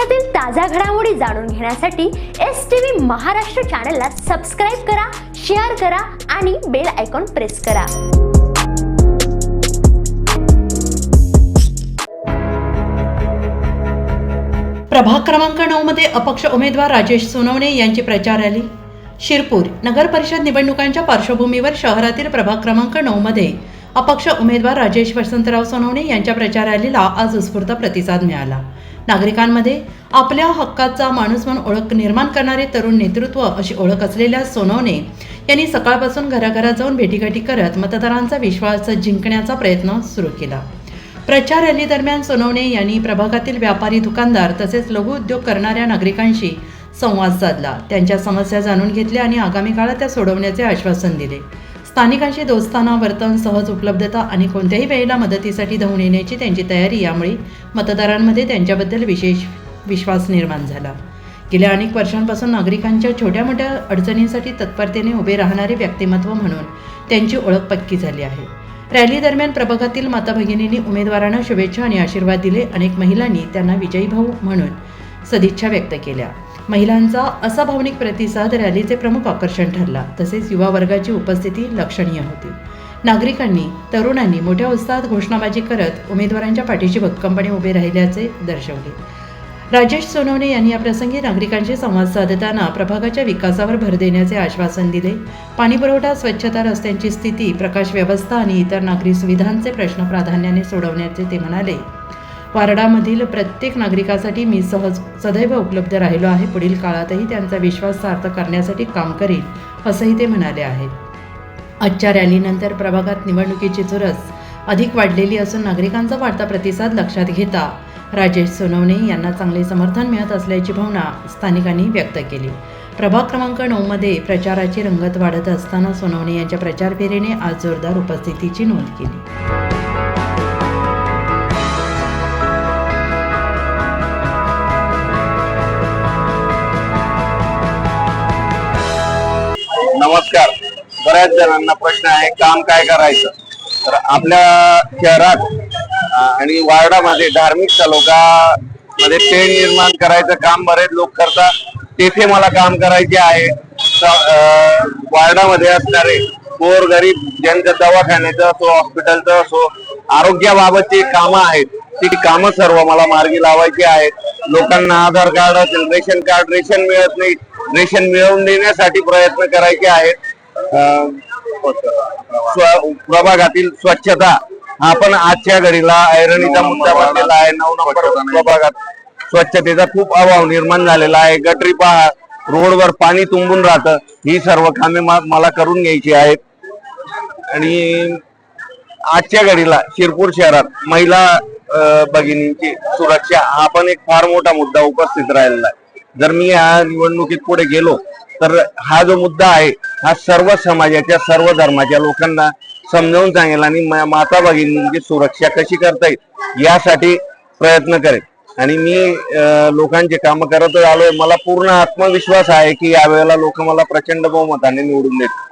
देशातील ताज्या घडामोडी जाणून घेण्यासाठी STV महाराष्ट्र चॅनलला सबस्क्राइब करा, शेअर करा आणि बेल आयकॉन प्रेस करा। प्रभाग क्रमांक 9 मध्ये अपक्ष उमेदवार राजेश सोनवणे यांची प्रचार रॅली। शिरपूर नगर परिषद निवडणुकांच्या पार्श्वभूमीवर शहरातील प्रभाग क्रमांक 9 मध्ये अपक्ष उमेदवार राजेश वसंतराव सोनवणे यांच्या प्रचार रॅलीला आज उत्स्फूर्त प्रतिसाद मिळाला। नागरिकांमध्ये आपल्या हक्काचा माणूस म्हणून ओळख निर्माण करणारे तरुण नेतृत्व अशी ओळख असलेल्या सोनवणे यांनी सकाळपासून घराघरात जाऊन भेटीगाठी करत मतदारांचा विश्वास जिंकण्याचा प्रयत्न सुरू केला। प्रचार रॅली दरम्यान सोनवणे यांनी प्रभागातील व्यापारी, दुकानदार तसेच लघु उद्योग करणाऱ्या नागरिकांशी संवाद साधला, त्यांच्या समस्या जाणून घेतल्या आणि आगामी काळात त्या सोडवण्याचे आश्वासन दिले। स्थानिकांशी दोस्ताना वर्तन, सहज उपलब्धता आणि कोणत्याही वेळेला मदतीसाठी धावून येण्याची त्यांची तयारी यामुळे मतदारांमध्ये त्यांच्याबद्दल विशेष विश्वास निर्माण झाला। गेल्या अनेक वर्षांपासून नागरिकांच्या छोट्या मोठ्या अडचणींसाठी तत्परतेने उभे राहणारे व्यक्तिमत्व म्हणून त्यांची ओळख पक्की झाली आहे। रॅली दरम्यान प्रभागातील माता भगिनींनी उमेदवारांना शुभेच्छा आणि आशीर्वाद दिले। अनेक महिलांनी त्यांना विजयी भाऊ म्हणून सदिच्छा व्यक्त केल्या। महिलांचा असा भावनिक प्रतिसाद रॅलीचे प्रमुख आकर्षण ठरला। तसेच युवा वर्गाची उपस्थिती लक्षणीय होती। नागरिकांनी, तरुणांनी मोठ्या उत्साहात घोषणाबाजी करत उमेदवारांच्या पाठीशी भक्कमपणे उभे राहिल्याचे दर्शवले। राजेश सोनवणे यांनी या प्रसंगी नागरिकांशी संवाद साधताना प्रभागाच्या विकासावर भर देण्याचे आश्वासन दिले। पाणीपुरवठा, स्वच्छता, रस्त्यांची स्थिती, प्रकाश व्यवस्था आणि इतर नागरी सुविधांचे प्रश्न प्राधान्याने सोडवण्याचे ते म्हणाले। वार्डामधील प्रत्येक नागरिकासाठी मी सदैव उपलब्ध राहिलो आहे। पुढील काळातही त्यांचा विश्वास सार्थ करण्यासाठी काम करेन, असंही ते म्हणाले आहेत। आजच्या रॅलीनंतर प्रभागात निवडणुकीची चुरस अधिक वाढलेली असून नागरिकांचा वाढता प्रतिसाद लक्षात घेता राजेश सोनवणे यांना चांगले समर्थन मिळत असल्याची भावना स्थानिकांनी व्यक्त केली। प्रभाग क्रमांक 9 मध्ये प्रचाराची रंगत वाढत असताना सोनवणे यांच्या प्रचार फेरीने आज जोरदार उपस्थितीची नोंद केली। नमस्कार। बऱ्याच जणांना प्रश्न आहे काम काय करायचं, तर आपल्या शहरात आणि वार्डामध्ये धार्मिक तालुकामध्ये पेन निर्माण करायचं काम बरेच लोक करतात। तेथे मला काम करायचे आहे। वार्डामध्ये असणारे गोरगरीब ज्यांचं दवाखान्याचं असो, हॉस्पिटलचं असो, आरोग्याबाबतची कामं आहेत, ती कामं सर्व मला मार्गी लावायची आहेत। लोकांना आधार कार्ड असेल, रेशन मिळत नाही, रेशन मिळवून देण्यासाठी प्रयत्न करायचे आहेत। प्रभागातील स्वच्छता हा पण आजच्या घडीला ऐरणीचा मुद्दा बनलेला आहे। 9 नंबर प्रभागात स्वच्छतेचा खूप अभाव निर्माण झालेला आहे। गटरी पहा, रोडवर पाणी तुंबून राहतं। ही सर्व कामे मला करून घ्यायची आहेत। आणि आजच्या घडीला शिरपूर शहरात महिला भगिनींची सुरक्षा हा पण एक फार मोठा मुद्दा उपस्थित राहिलेला आहे। जर मी या निवडणुकीत पुढे गेलो तर हा जो मुद्दा आहे हा सर्व समाजाच्या, सर्व धर्माच्या लोकांना समजावून सांगेल आणि माता भगिनींची सुरक्षा कशी करता येईल यासाठी प्रयत्न करेल। आणि मी लोकांचे काम करत आलोय। मला पूर्ण आत्मविश्वास आहे की यावेळेला लोक मला प्रचंड बहुमताने निवडून देतील।